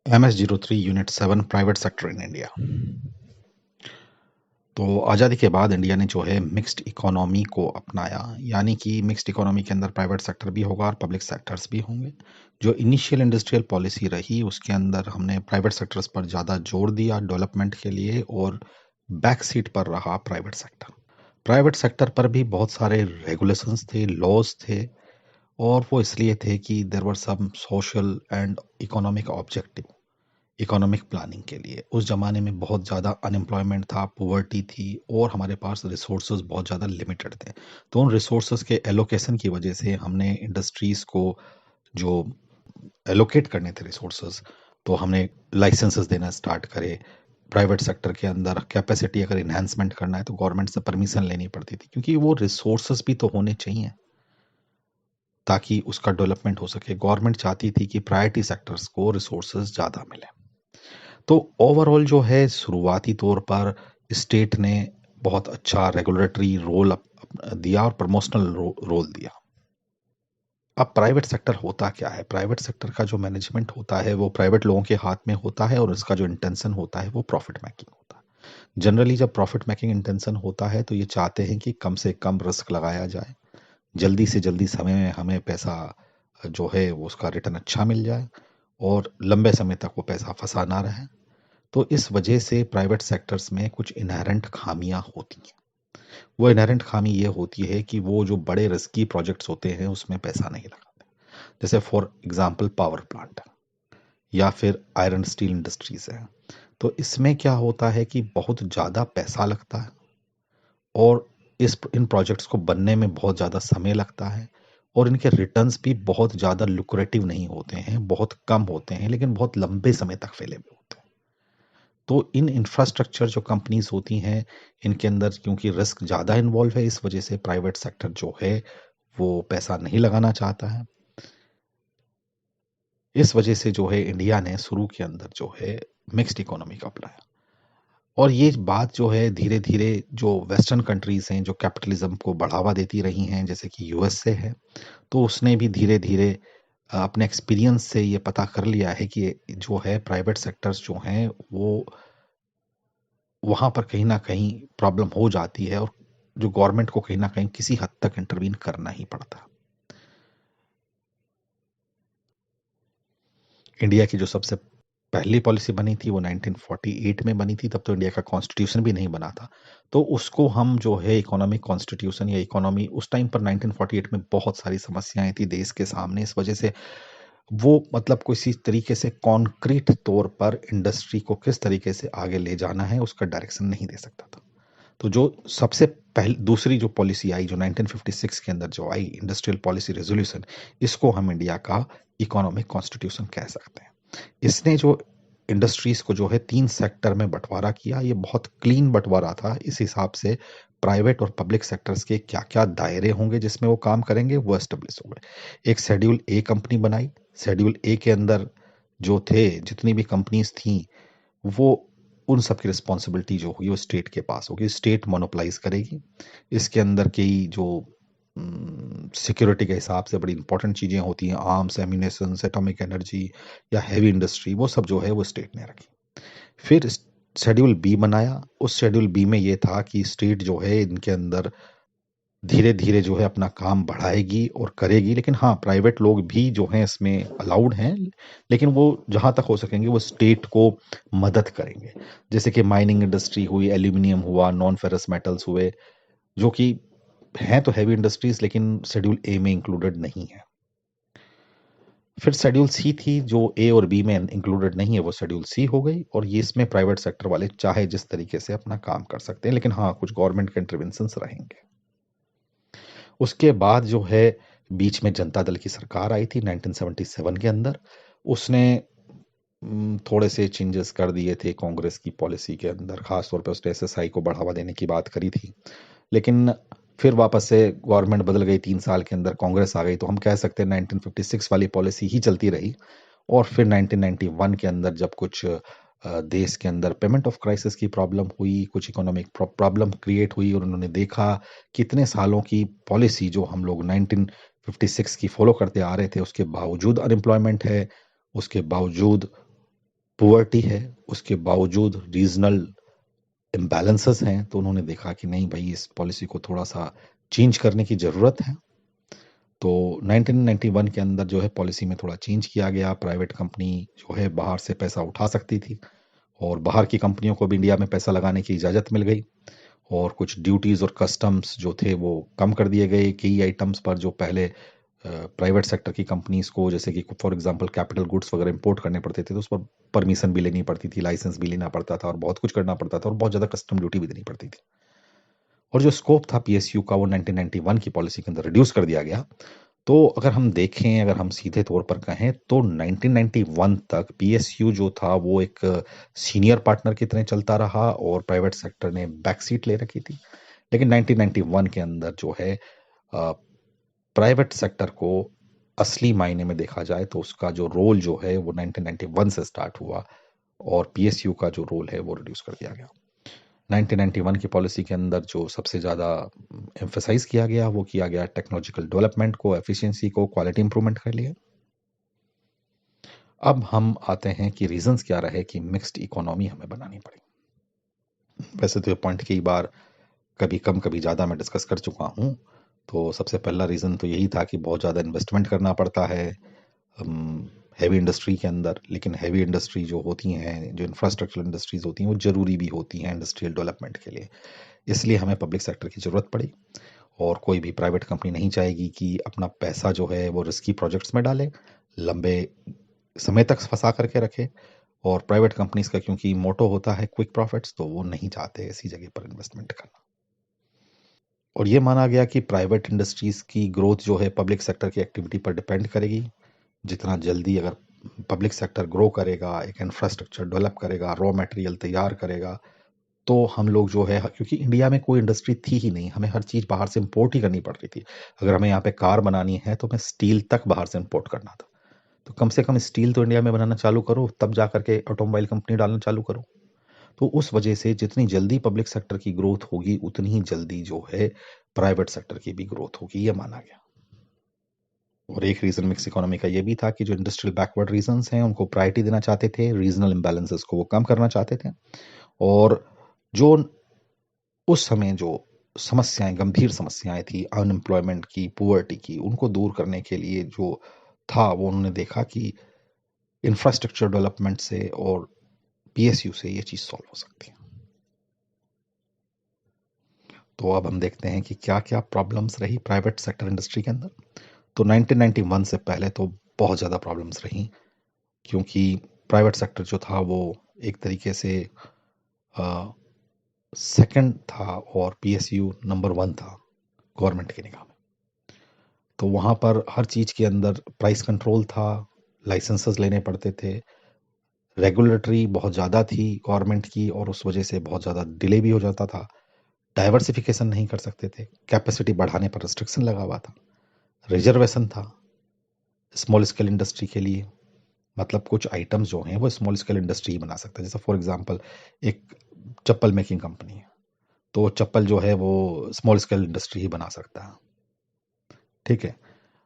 MS-03 unit 7 private sector in India. तो आज़ादी के बाद इंडिया ने जो है मिक्स्ड इकोनॉमी को अपनाया, यानी कि मिक्स्ड इकोनॉमी के अंदर प्राइवेट सेक्टर भी होगा और पब्लिक सेक्टर्स भी होंगे। जो इनिशियल इंडस्ट्रियल पॉलिसी रही उसके अंदर हमने प्राइवेट सेक्टर्स पर ज़्यादा जोर दिया डेवलपमेंट के लिए और बैक सीट पर रहा प्राइवेट सेक्टर। प्राइवेट सेक्टर पर भी बहुत सारे रेगुलेशंस थे, लॉज थे और वो इसलिए थे कि there were some social and economic objective economic planning के लिए। उस ज़माने में बहुत ज़्यादा अनएम्प्लॉयमेंट था, पॉवर्टी थी और हमारे पास रिसोर्सेज बहुत ज़्यादा लिमिटेड थे। तो उन रिसोर्सेज के एलोकेशन की वजह से हमने इंडस्ट्रीज़ को जो एलोकेट करने थे रिसोर्सेज, तो हमने लाइसेंसेस देना स्टार्ट करे। प्राइवेट सेक्टर के अंदर कैपेसिटी अगर इन्हांसमेंट करना है तो गवर्नमेंट से परमिशन लेनी पड़ती थी, क्योंकि वो रिसोर्सेज भी तो होने चाहिए ताकि उसका डेवलपमेंट हो सके। गवर्नमेंट चाहती थी कि प्रायोरिटी सेक्टर्स को रिसोर्सेज ज़्यादा मिले। तो ओवरऑल जो है शुरुआती तौर पर स्टेट ने बहुत अच्छा रेगुलेटरी रोल दिया और प्रमोशनल रोल दिया। अब प्राइवेट सेक्टर होता क्या है? प्राइवेट सेक्टर का जो मैनेजमेंट होता है वो प्राइवेट लोगों के हाथ में होता है और इसका जो इंटेंशन होता है वो प्रॉफिट मेकिंग होता है। जनरली जब प्रॉफिट मेकिंग इंटेंशन होता है तो ये चाहते हैं कि कम से कम रिस्क लगाया जाए, जल्दी से जल्दी समय में हमें पैसा जो है वो उसका रिटर्न अच्छा मिल जाए और लंबे समय तक वो पैसा फंसा ना रहे। तो इस वजह से प्राइवेट सेक्टर्स में कुछ इनहेरेंट खामियां होती हैं। वो इनहेरेंट खामी ये होती है कि वो जो बड़े रिस्की प्रोजेक्ट्स होते हैं उसमें पैसा नहीं लगाते। जैसे फॉर एग्जांपल पावर प्लांट या फिर आयरन स्टील इंडस्ट्रीज है। तो इसमें क्या होता है कि बहुत ज़्यादा पैसा लगता है और इन प्रोजेक्ट्स को बनने में बहुत ज़्यादा समय लगता है और इनके रिटर्न्स भी बहुत ज़्यादा लुक्रेटिव नहीं होते हैं, बहुत कम होते हैं, लेकिन बहुत लंबे समय तक फैले हुए होते हैं। तो इन इंफ्रास्ट्रक्चर जो कंपनीज होती हैं इनके अंदर क्योंकि रिस्क ज़्यादा इन्वॉल्व है, इस वजह से प्राइवेट सेक्टर जो है वो पैसा नहीं लगाना चाहता है। इस वजह से जो है इंडिया ने शुरू के अंदर जो है मिक्स्ड इकोनॉमी का अपनाया और ये बात जो है धीरे धीरे जो वेस्टर्न कंट्रीज हैं जो कैपिटलिज्म को बढ़ावा देती रही हैं, जैसे कि यूएसए है, तो उसने भी धीरे धीरे अपने एक्सपीरियंस से ये पता कर लिया है कि जो है प्राइवेट सेक्टर्स जो हैं वो वहाँ पर कहीं न कहीं प्रॉब्लम हो जाती है और जो गवर्नमेंट को कहीं न कहीं किसी हद तक इंटरवीन करना ही पड़ता है। इंडिया की जो सबसे पहली पॉलिसी बनी थी वो 1948 में बनी थी, तब तो इंडिया का कॉन्स्टिट्यूशन भी नहीं बना था। तो उसको हम जो है इकोनॉमिक कॉन्स्टिट्यूशन या इकोनॉमी उस टाइम पर 1948 में बहुत सारी समस्याएँ थी देश के सामने, इस वजह से वो मतलब किसी तरीके से कॉन्क्रीट तौर पर इंडस्ट्री को किस तरीके से आगे ले जाना है उसका डायरेक्शन नहीं दे सकता था। तो जो सबसे पहली दूसरी जो पॉलिसी आई जो 1956 के अंदर जो आई इंडस्ट्रियल पॉलिसी रेजोल्यूशन, इसको हम इंडिया का इकोनॉमिक कॉन्स्टिट्यूशन कह सकते हैं। इसने जो इंडस्ट्रीज को जो है 3 सेक्टर में बँटवारा किया, ये बहुत क्लीन बँटवारा था। इस हिसाब से प्राइवेट और पब्लिक सेक्टर्स के क्या-क्या दायरे होंगे जिसमें वो काम करेंगे वो एस्टेब्लिश हो गए। एक शेड्यूल ए कंपनी बनाई, शेड्यूल ए के अंदर जो थे जितनी भी कंपनीज़ थीं वो उन सब की रिस्पॉन्सिबिलिटी जो होगी वो स्टेट के पास होगी, स्टेट मोनोपोलाइज़ करेगी। इसके अंदर कई जो सिक्योरिटी के हिसाब से बड़ी इंपॉर्टेंट चीज़ें होती हैं, आर्म्स, एम्यूनेशंस, एटॉमिक एनर्जी या हेवी इंडस्ट्री, वो सब जो है वो स्टेट ने रखी। फिर शेड्यूल बी बनाया, उस शेड्यूल बी में ये था कि स्टेट जो है इनके अंदर धीरे-धीरे जो है अपना काम बढ़ाएगी और करेगी, लेकिन हाँ, प्राइवेट लोग भी जो हैं इसमें अलाउड हैं, लेकिन वो जहाँ तक हो सकेंगे वो स्टेट को मदद करेंगे। जैसे कि माइनिंग इंडस्ट्री हुई, एल्यूमीनियम हुआ, नॉन फेरस मेटल्स हुए, जो कि हैं तो हेवी इंडस्ट्रीज़ लेकिन शेड्यूल ए में इंक्लूडेड नहीं है। फिर शेड्यूल सी थी जो ए और बी में इंक्लूडेड नहीं है, वो शेड्यूल सी हो गई और ये इसमें प्राइवेट सेक्टर वाले चाहे जिस तरीके से अपना काम कर सकते हैं, लेकिन हाँ, कुछ गवर्नमेंट के इंटरवेंशंस रहेंगे। उसके बाद जो है बीच में जनता दल की सरकार आई थी 1977 के अंदर। उसने थोड़े से चेंजेस कर दिए थे कांग्रेस की पॉलिसी के अंदर, खास तौर पे उसने एसएसआई को बढ़ावा देने की बात करी थी। लेकिन फिर वापस से गवर्नमेंट बदल गई, 3 साल के अंदर कांग्रेस आ गई, तो हम कह सकते हैं 1956 वाली पॉलिसी ही चलती रही और फिर 1991 के अंदर जब कुछ देश के अंदर पेमेंट ऑफ क्राइसिस की प्रॉब्लम हुई, कुछ इकोनॉमिक प्रॉब्लम क्रिएट हुई और उन्होंने देखा कितने सालों की पॉलिसी जो हम लोग 1956 की फॉलो करते आ रहे थे, उसके बावजूद अनएम्प्लॉयमेंट है, उसके बावजूद पुअर्टी है, उसके बावजूद रीजनल इम्बैलेंसेस हैं, तो उन्होंने देखा कि नहीं भाई इस पॉलिसी को थोड़ा-सा चेंज करने की ज़रूरत है। तो 1991 के अंदर जो है पॉलिसी में थोड़ा चेंज किया गया, प्राइवेट कंपनी जो है बाहर से पैसा उठा सकती थी और बाहर की कंपनियों को भी इंडिया में पैसा लगाने की इजाज़त मिल गई और कुछ ड्यूटीज़ और कस्टम्स जो थे वो कम कर दिए गए। कई आइटम्स पर जो पहले प्राइवेट सेक्टर की कंपनीज़ को जैसे कि फॉर एग्ज़ाम्पल कैपिटल गुड्स वगैरह इंपोर्ट करने पड़ते थे, तो उस पर परमिशन भी लेनी पड़ती थी, लाइसेंस भी लेना पड़ता था और बहुत कुछ करना पड़ता था और बहुत ज़्यादा कस्टम ड्यूटी भी देनी पड़ती थी। और जो स्कोप था पीएसयू का वो 1991 की पॉलिसी के अंदर रिड्यूस कर दिया गया। तो अगर हम देखें, अगर हम सीधे तौर पर कहें तो 1991 तक पीएसयू जो था वो एक सीनियर पार्टनर की तरह चलता रहा और प्राइवेट सेक्टर ने बैक सीट ले रखी थी। लेकिन 1991 के अंदर जो है प्राइवेट सेक्टर को असली मायने में देखा जाए तो उसका जो रोल जो है वो 1991 से स्टार्ट हुआ और पीएसयू का जो रोल है वो रिड्यूस कर दिया गया। 1991 की पॉलिसी के अंदर जो सबसे ज़्यादा एम्फेसाइज किया गया वो किया गया टेक्नोलॉजिकल डेवलपमेंट को, एफिशिएंसी को, क्वालिटी इंप्रूवमेंट के लिए। अब हम आते हैं कि रीजंस क्या रहे कि मिक्स्ड इकोनॉमी हमें बनानी पड़ी। वैसे तो ये पॉइंट कई बार कभी कम कभी ज़्यादा मैं डिस्कस कर चुका हूँ। तो सबसे पहला रीज़न तो यही था कि बहुत ज़्यादा इन्वेस्टमेंट करना पड़ता है हैवी इंडस्ट्री के अंदर, लेकिन हैवी इंडस्ट्री जो होती हैं, जो इंफ्रास्ट्रक्चर इंडस्ट्रीज होती हैं, वो ज़रूरी भी होती हैं इंडस्ट्रियल डेवलपमेंट के लिए। इसलिए हमें पब्लिक सेक्टर की ज़रूरत पड़ी और कोई भी प्राइवेट कंपनी नहीं चाहेगी कि अपना पैसा जो है वो रिस्की प्रोजेक्ट्स में डाले, लंबे समय तक फंसा करके रखे। और प्राइवेट कंपनीज का क्योंकि मोटो होता है क्विक प्रॉफिट्स, तो वो नहीं चाहते ऐसी जगह पर इन्वेस्टमेंट करना। और ये माना गया कि प्राइवेट इंडस्ट्रीज की ग्रोथ जो है पब्लिक सेक्टर की एक्टिविटी पर डिपेंड करेगी। जितना जल्दी अगर पब्लिक सेक्टर ग्रो करेगा, एक इंफ्रास्ट्रक्चर डेवलप करेगा, रॉ मटेरियल तैयार करेगा, तो हम लोग जो है, क्योंकि इंडिया में कोई इंडस्ट्री थी ही नहीं, हमें हर चीज़ बाहर से इंपोर्ट ही करनी पड़ रही थी। अगर हमें यहाँ पे कार बनानी है तो हमें स्टील तक बाहर से इंपोर्ट करना था। तो कम से कम स्टील तो इंडिया में बनाना चालू करो, तब जा करके ऑटोमोबाइल कंपनी डालना चालू करो। तो उस वजह से जितनी जल्दी पब्लिक सेक्टर की ग्रोथ होगी उतनी ही जल्दी जो है प्राइवेट सेक्टर की भी ग्रोथ होगी, ये माना गया। और एक रीजन मिक्स इकोनॉमी का ये भी था कि जो इंडस्ट्रियल बैकवर्ड रीजन्स हैं उनको प्रायोरिटी देना चाहते थे, रीजनल इम्बैलेंसेस को वो कम करना चाहते थे। और जो उस समय जो समस्याएं, गंभीर समस्याएं थी अनएम्प्लॉयमेंट की, पुअर्टी की, उनको दूर करने के लिए जो था वो उन्होंने देखा कि इंफ्रास्ट्रक्चर डेवलपमेंट से और पीएसयू से ये चीज़ सॉल्व हो सकती है। तो अब हम देखते हैं कि क्या क्या प्रॉब्लम्स रही प्राइवेट सेक्टर इंडस्ट्री के अंदर। तो 1991 से पहले तो बहुत ज़्यादा प्रॉब्लम्स रही, क्योंकि प्राइवेट सेक्टर जो था वो एक तरीके से सेकंड था और पीएसयू नंबर 1 था गवर्नमेंट की निगाह में। तो वहाँ पर हर चीज़ के अंदर प्राइस कंट्रोल था, लाइसेंसेस लेने पड़ते थे, रेगुलेटरी बहुत ज़्यादा थी गवर्नमेंट की और उस वजह से बहुत ज़्यादा डिले भी हो जाता था। डाइवर्सिफिकेशन नहीं कर सकते थे, कैपेसिटी बढ़ाने पर रिस्ट्रिक्शन लगा हुआ था, रिजर्वेशन था स्मॉल स्केल इंडस्ट्री के लिए। मतलब कुछ आइटम्स जो हैं वो स्मॉल स्केल इंडस्ट्री ही बना सकता है। जैसे फॉर एग्जांपल एक चप्पल मेकिंग कंपनी है, तो चप्पल जो है वो स्मॉल स्केल इंडस्ट्री ही बना सकता है, ठीक है।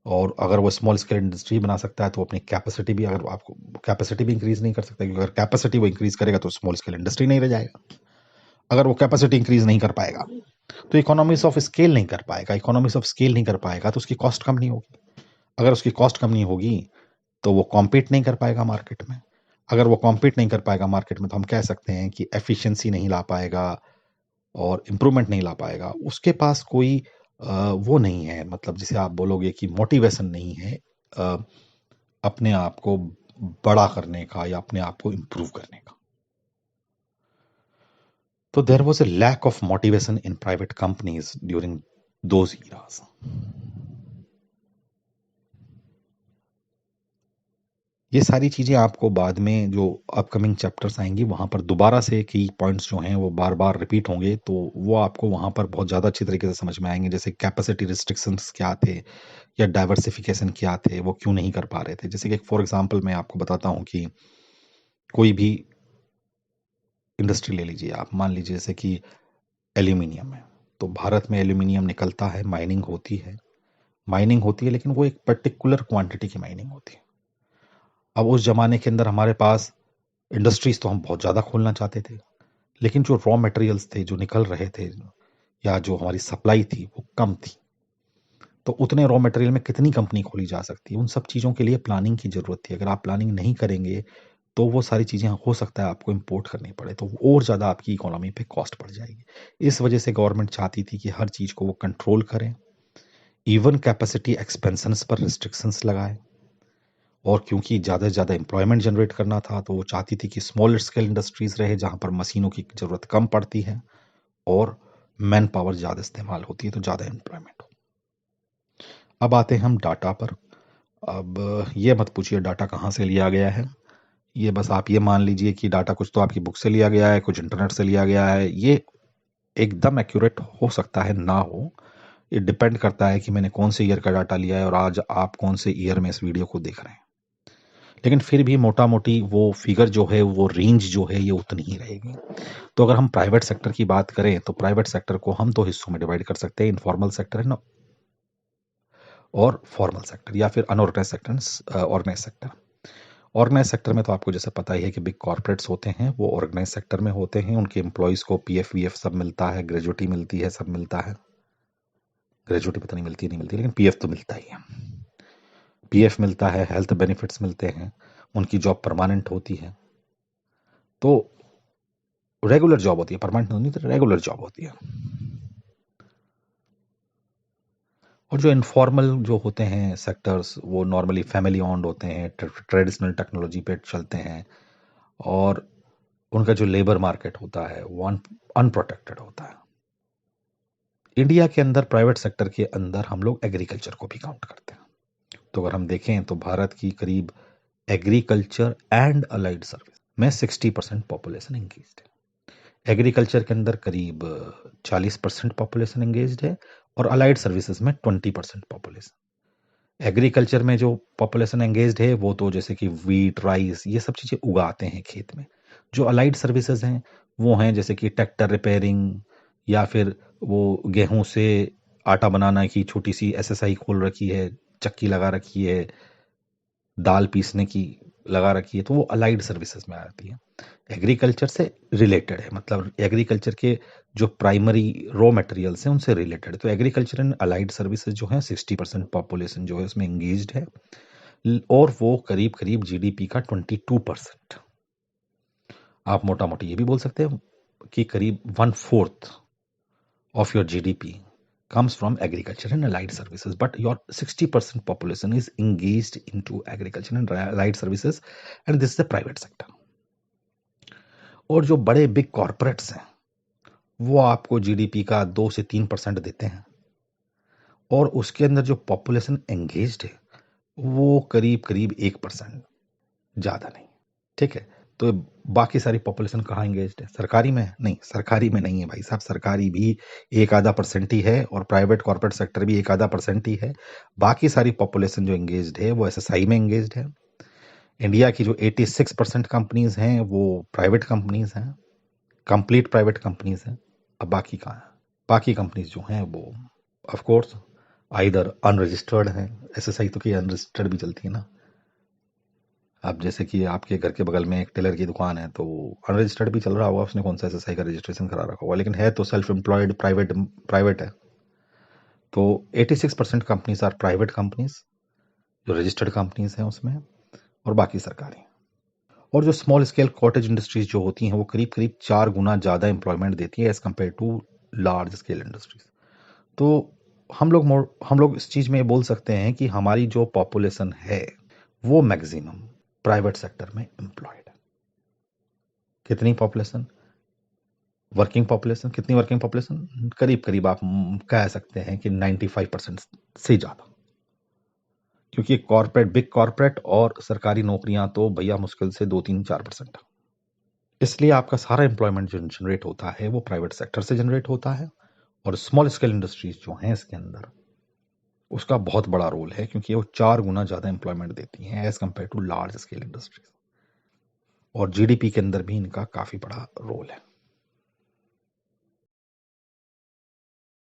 और अगर वो स्मॉल स्केल इंडस्ट्री बना सकता है तो अपनी कैपेसिटी भी, अगर आपको कैपेसिटी भी इंक्रीज नहीं कर सकता, क्योंकि अगर कैपेसिटी वो इंक्रीज करेगा तो स्मॉल स्केल इंडस्ट्री नहीं रह जाएगा। अगर वो कैपेसिटी इंक्रीज नहीं कर पाएगा तो इकोनॉमीज ऑफ स्केल नहीं कर पाएगा, इकोनॉमीज ऑफ स्केल नहीं कर पाएगा तो उसकी कॉस्ट कम नहीं होगी। अगर उसकी कॉस्ट कम नहीं होगी तो वो कॉम्पीट नहीं कर पाएगा मार्केट में। अगर वो कॉम्पीट नहीं कर पाएगा मार्केट में तो हम कह सकते हैं कि एफिशिएंसी नहीं ला पाएगा और इम्प्रूवमेंट नहीं ला पाएगा। उसके पास कोई वो नहीं है, मतलब जिसे आप बोलोगे कि मोटिवेशन नहीं है अ, अपने आप को बड़ा करने का या अपने आप को इम्प्रूव करने का। तो there was a lack of motivation in private companies during those eras. ये सारी चीज़ें आपको बाद में जो अपकमिंग चैप्टर्स आएंगी वहाँ पर दोबारा से की पॉइंट्स जो हैं वो बार बार रिपीट होंगे, तो वो आपको वहाँ पर बहुत ज़्यादा अच्छी तरीके से समझ में आएंगे। जैसे कैपेसिटी रिस्ट्रिक्शंस क्या थे या डाइवर्सिफिकेशन क्या थे, वो क्यों नहीं कर पा रहे थे। जैसे कि फॉर एग्जांपल मैं आपको बताता हूँ कि कोई भी इंडस्ट्री ले लीजिए आप, मान लीजिए जैसे कि एल्यूमिनियम है, तो भारत में एल्यूमिनियम निकलता है, माइनिंग होती है लेकिन वो एक पर्टिकुलर क्वांटिटी की माइनिंग होती है। अब उस जमाने के अंदर हमारे पास इंडस्ट्रीज तो हम बहुत ज़्यादा खोलना चाहते थे, लेकिन जो रॉ मटेरियल्स थे जो निकल रहे थे या जो हमारी सप्लाई थी वो कम थी। तो उतने रॉ मटेरियल में कितनी कंपनी खोली जा सकती है? उन सब चीज़ों के लिए प्लानिंग की ज़रूरत थी। अगर आप प्लानिंग नहीं करेंगे तो वो सारी चीज़ें हो सकता है आपको इम्पोर्ट करनी पड़े, तो और ज़्यादा आपकी इकोनॉमी पे कॉस्ट बढ़ जाएगी। इस वजह से गवर्नमेंट चाहती थी कि हर चीज़ को वो कंट्रोल करें, इवन कैपेसिटी एक्सपेंशंस पर रिस्ट्रिक्शंस लगाए। और क्योंकि ज़्यादा से ज़्यादा एम्प्लॉयमेंट जनरेट करना था, तो वो चाहती थी कि स्मॉल स्केल इंडस्ट्रीज़ रहे जहाँ पर मशीनों की ज़रूरत कम पड़ती है और मैन पावर ज़्यादा इस्तेमाल होती है, तो ज़्यादा एम्प्लॉयमेंट हो। अब आते हैं हम डाटा पर। अब ये मत पूछिए डाटा कहाँ से लिया गया है, ये बस आप ये मान लीजिए कि डाटा कुछ तो आपकी बुक से लिया गया है, कुछ इंटरनेट से लिया गया है। ये एकदम एक्यूरेट हो सकता है, ना हो। ये डिपेंड करता है कि मैंने कौन से ईयर का डाटा लिया है और आज आप कौन से ईयर में इस वीडियो को देख रहे हैं। लेकिन फिर भी मोटा-मोटी वो फिगर जो है, वो रेंज जो है, ये उतनी ही रहेगी। तो अगर हम प्राइवेट सेक्टर की बात करें, तो प्राइवेट सेक्टर को हम 2 हिस्सों में डिवाइड कर सकते हैं, इनफॉर्मल सेक्टर है ना, और फॉर्मल सेक्टर या फिर unorganised sector, organised sector. Organise sector में तो आपको जैसे पता ही है कि बिग कॉर्पोरेट्स होते हैं, वो ऑर्गेनाइज सेक्टर में होते हैं। उनके एम्प्लॉयज़ को पीएफ वीएफ सब मिलता है, ग्रेजुइटी मिलती है, सब मिलता है। ग्रेजुइटी पता नहीं मिलती नहीं मिलती, लेकिन पीएफ तो मिलता ही है। पीएफ मिलता है, हेल्थ बेनिफिट्स मिलते हैं, उनकी जॉब परमानेंट होती है। तो रेगुलर जॉब होती है, परमानेंट नहीं, तो रेगुलर जॉब होती है। और जो इनफॉर्मल जो होते हैं सेक्टर्स, वो नॉर्मली फैमिली ओन्ड होते हैं, ट्रेडिशनल टेक्नोलॉजी पे चलते हैं, और उनका जो लेबर मार्केट होता है वो अनप्रोटेक्टेड होता है। इंडिया के अंदर प्राइवेट सेक्टर के अंदर हम लोग एग्रीकल्चर को भी काउंट करते हैं। तो अगर हम देखें तो भारत की करीब एग्रीकल्चर एंड अलाइड सर्विस में 60% पॉपुलेशन एंगेज्ड है। एग्रीकल्चर के अंदर करीब 40% पॉपुलेशन एंगेज्ड है और अलाइड सर्विसेज में 20% पॉपुलेशन। एग्रीकल्चर में जो पॉपुलेशन एंगेज्ड है वो तो जैसे कि वीट, राइस, ये सब चीज़ें उगाते हैं खेत में। जो अलाइड सर्विसेज हैं वो हैं जैसे कि ट्रैक्टर रिपेयरिंग, या फिर वो गेहूं से आटा बनाना की छोटी सी एसएसआई खोल रखी है, चक्की लगा रखी है, दाल पीसने की लगा रखी है, तो वो अलाइड सर्विसेज में आती है। एग्रीकल्चर से रिलेटेड है, मतलब एग्रीकल्चर के जो प्राइमरी रॉ मटेरियल्स हैं उनसे रिलेटेड है। तो एग्रीकल्चर एंड अलाइड सर्विसेज जो है 60% पॉपुलेशन जो है उसमें एंगेज्ड है, और वो करीब करीब जीडीपी का 22%। आप मोटा मोटी ये भी बोल सकते हैं कि करीब 1/4 of your GDP comes from agriculture and allied services, but your 60% population is engaged into agriculture and allied services, and this is the private sector. और जो बड़े बिग कॉर्पोरेट्स हैं वो आपको जीडीपी का 2 से 3% देते हैं, और उसके अंदर जो पॉपुलेशन एंगेज्ड है वो करीब करीब 1%, ज़्यादा नहीं। ठीक है, तो बाकी सारी पॉपुलेशन कहाँ एंगेज्ड है? सरकारी में? नहीं, सरकारी में नहीं है भाई साहब। सरकारी भी 1-आधा% ही है, और प्राइवेट कॉर्पोरेट सेक्टर भी 1-आधा% ही है। बाकी सारी पॉपुलेशन जो एंगेज्ड है वो एसएसआई में एंगेज्ड है। इंडिया की जो 86% कंपनीज हैं वो प्राइवेट कंपनीज हैं, कंप्लीट प्राइवेट कंपनीज हैं। अब बाकी कहाँ है? बाकी कंपनीज जो हैं वो ऑफ कोर्स आइदर अनरजिस्टर्ड हैं, एसएसआई तो की अनरजिस्टर्ड भी चलती है ना। अब जैसे कि आपके घर के बगल में एक टेलर की दुकान है, तो अनरजिस्टर्ड भी चल रहा होगा, उसने कौन सा एसएसआई का रजिस्ट्रेशन करा रखा होगा, लेकिन है तो सेल्फ एम्प्लॉयड प्राइवेट है। तो 86% कंपनीज आर प्राइवेट कंपनीज, जो रजिस्टर्ड कंपनीज हैं उसमें, और बाकी सरकारी। और जो स्मॉल स्केल कॉटेज इंडस्ट्रीज जो होती हैं वो करीब करीब 4 गुना ज़्यादा एम्प्लॉयमेंट देती है as compare to large scale industries. तो हम लोग इस चीज़ में बोल सकते हैं कि हमारी जो पॉपुलेशन है वो मैक्सिमम प्राइवेट सेक्टर में एम्प्लॉयड है। कितनी पॉपुलेशन? वर्किंग पॉपुलेशन, कितनी वर्किंग पॉपुलेशन? करीब करीब आप कह सकते हैं कि 95% से ज़्यादा, क्योंकि कॉर्पोरेट, बिग कॉर्पोरेट और सरकारी नौकरियां तो भैया मुश्किल से 2-3-4%। इसलिए आपका सारा एम्प्लॉयमेंट जो जनरेट होता है वो प्राइवेट सेक्टर से जनरेट होता है, और स्मॉल स्केल इंडस्ट्रीज जो हैं इसके अंदर उसका बहुत बड़ा रोल है, क्योंकि वो 4 गुना ज़्यादा एम्प्लॉयमेंट देती हैं as compare to large scale industries, और जीडीपी के अंदर भी इनका काफ़ी बड़ा रोल है।